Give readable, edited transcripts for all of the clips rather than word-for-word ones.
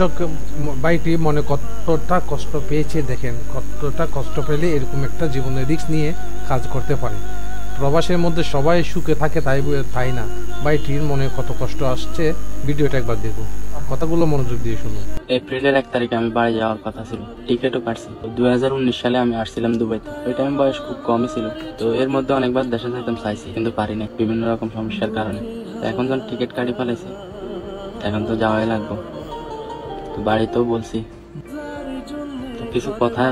দর্শক ভাইটি মনে কতটা কষ্ট পেয়েছে দেখেন, কতটা কষ্ট পেলে এরকম একটা জীবনের রিস্ক নিয়ে কাজ করতে পারে। প্রবাসের মধ্যে সবাই সুখে থাকে তাই না, ভাইটির মনে কত কষ্ট আসছে। ভিডিওটা একবার দেখুন, কথাগুলো মনোযোগ দিয়ে শুনুন। এপ্রিলের 1 তারিখে আমি বাড়ি যাওয়ার কথা ছিল, টিকিটও কাটছি। 2019 সালে আমি আসছিলাম দুবাইতে। ওই টাইম বয়স খুব কমই ছিল, তো এর মধ্যে অনেকবার দেশে যেতাম চাইছি, কিন্তু পারি না বিভিন্ন রকম সমস্যার কারণে। এখন যখন টিকিট কাটি ফেলেছি, এখন তো যাওয়াই লাগবে। তো বাড়িতেও বলছি, তো কিছু কথা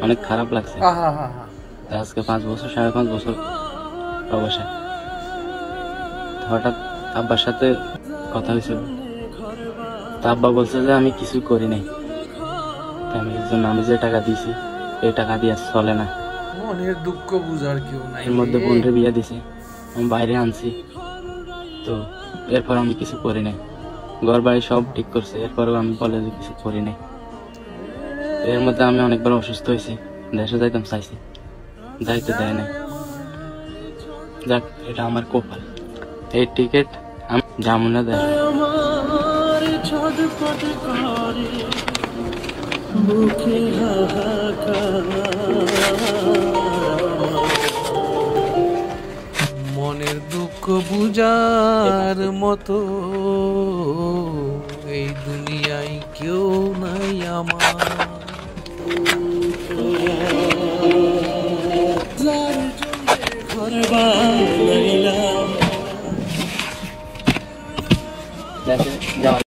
অনেক খারাপ লাগছে। আজকে 5 বছর 5.5 বছর প্রবাসে। হঠাৎ আব্বার সাথে কথা হয়েছিল, তা আব্বা বলছে যে আমি কিছু করি নাই, ফ্যামিলির জন্য আমি যে টাকা দিছি এই টাকা দিয়ে চলে না। মনের দুঃখ বুঝার কেউ নাই। এর মধ্যে বোনরে বিয়ে দিছে, আমি বাইরে আনছি, তো এরপর আমি কিছু করি নাই। ঘর বাড়ি সব ঠিক করছে, এরপরও আমি বলে যে কিছু করি নাই। এর মধ্যে আমি অনেকবার অসুস্থ হয়েছি, দেশে যাইতাম চাইছি, যাইতে দেয় নাই। যাক, এটা আমার কপাল। এই টিকিট আমি যাবো না দেশ। মনের দুঃখ বুঝার মতো এই দুনিয়ায় কেউ নাই আমার।